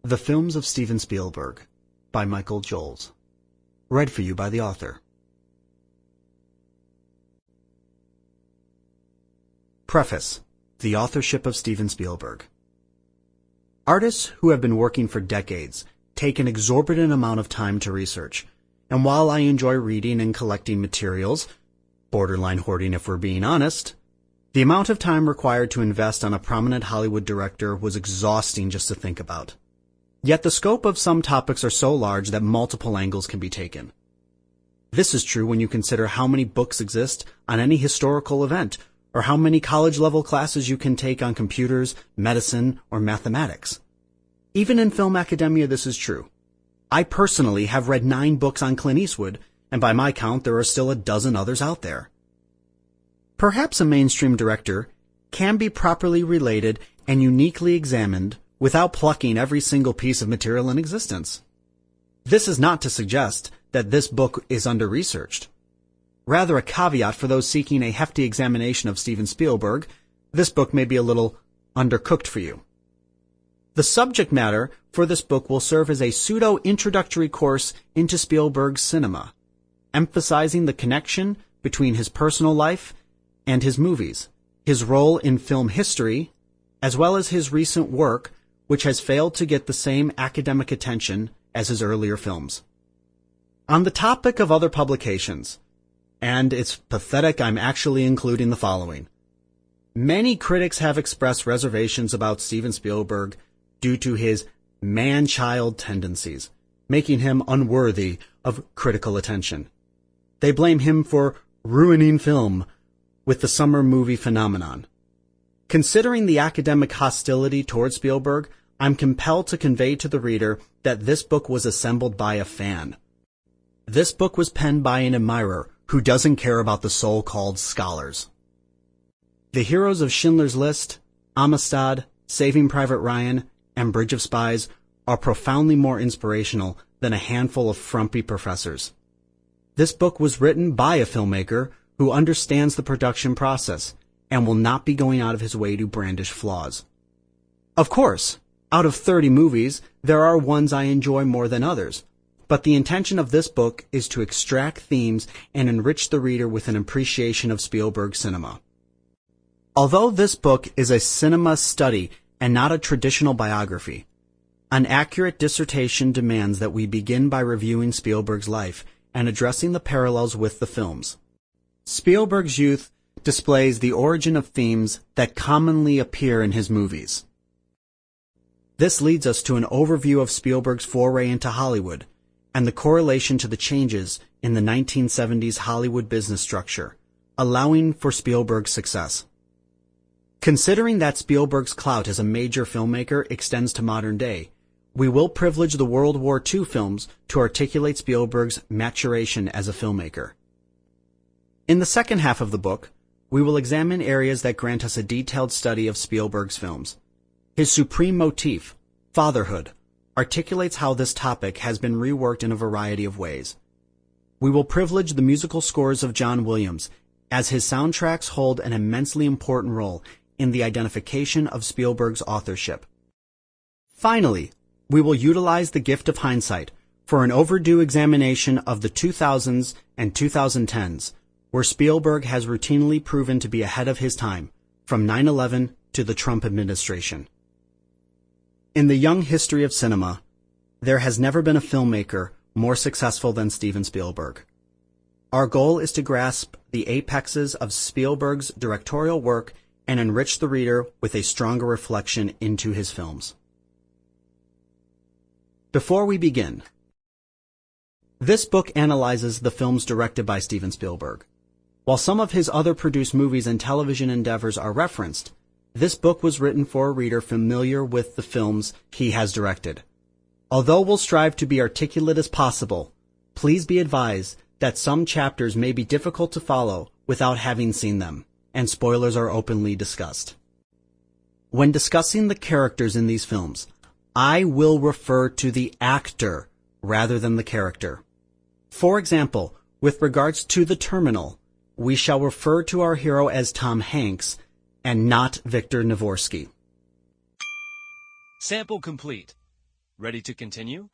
The Films of Steven Spielberg by Michael Jolls. Read for you by the author. Preface. The authorship of Steven Spielberg. Artists who have been working for decades take an exorbitant amount of time to research, and while I enjoy reading and collecting materials, borderline hoarding if we're being honest, the amount of time required to invest on a prominent Hollywood director was exhausting just to think about. Yet the scope of some topics are so large that multiple angles can be taken. This is true when you consider how many books exist on any historical event, or how many college-level classes you can take on computers, medicine, or mathematics. Even in film academia this is true. I personally have read 9 books on Clint Eastwood, and by my count there are still a dozen others out there. Perhaps a mainstream director can be properly related and uniquely examined without plucking every single piece of material in existence. This is not to suggest that this book is under-researched. Rather a caveat for those seeking a hefty examination of Steven Spielberg, this book may be a little undercooked for you. The subject matter for this book will serve as a pseudo-introductory course into Spielberg's cinema, emphasizing the connection between his personal life and his movies, his role in film history, as well as his recent work, which has failed to get the same academic attention as his earlier films. On the topic of other publications, and it's pathetic I'm actually including the following. Many critics have expressed reservations about Steven Spielberg due to his man-child tendencies, making him unworthy of critical attention. They blame him for ruining film with the summer movie phenomenon. Considering the academic hostility towards Spielberg, I'm compelled to convey to the reader that this book was assembled by a fan. This book was penned by an admirer who doesn't care about the so-called scholars. The heroes of Schindler's List, Amistad, Saving Private Ryan, and Bridge of Spies are profoundly more inspirational than a handful of frumpy professors. This book was written by a filmmaker who understands the production process and will not be going out of his way to brandish flaws. Of course, out of 30 movies, there are ones I enjoy more than others, but the intention of this book is to extract themes and enrich the reader with an appreciation of Spielberg's cinema. Although this book is a cinema study and not a traditional biography, an accurate dissertation demands that we begin by reviewing Spielberg's life and addressing the parallels with the films. Spielberg's youth displays the origin of themes that commonly appear in his movies. This leads us to an overview of Spielberg's foray into Hollywood and the correlation to the changes in the 1970s Hollywood business structure, allowing for Spielberg's success. Considering that Spielberg's clout as a major filmmaker extends to modern day, we will privilege the World War II films to articulate Spielberg's maturation as a filmmaker. In the second half of the book, we will examine areas that grant us a detailed study of Spielberg's films. His supreme motif, fatherhood, articulates how this topic has been reworked in a variety of ways. We will privilege the musical scores of John Williams, as his soundtracks hold an immensely important role in the identification of Spielberg's authorship. Finally, we will utilize the gift of hindsight for an overdue examination of the 2000s and 2010s, where Spielberg has routinely proven to be ahead of his time, from 9/11 to the Trump administration. In the young history of cinema, there has never been a filmmaker more successful than Steven Spielberg. Our goal is to grasp the apexes of Spielberg's directorial work and enrich the reader with a stronger reflection into his films. Before we begin, this book analyzes the films directed by Steven Spielberg. While some of his other produced movies and television endeavors are referenced, this book was written for a reader familiar with the films he has directed. Although we'll strive to be articulate as possible, please be advised that some chapters may be difficult to follow without having seen them, and spoilers are openly discussed. When discussing the characters in these films, I will refer to the actor rather than the character. For example, with regards to The Terminal, we shall refer to our hero as Tom Hanks and not Victor Navorsky. Sample complete. Ready to continue?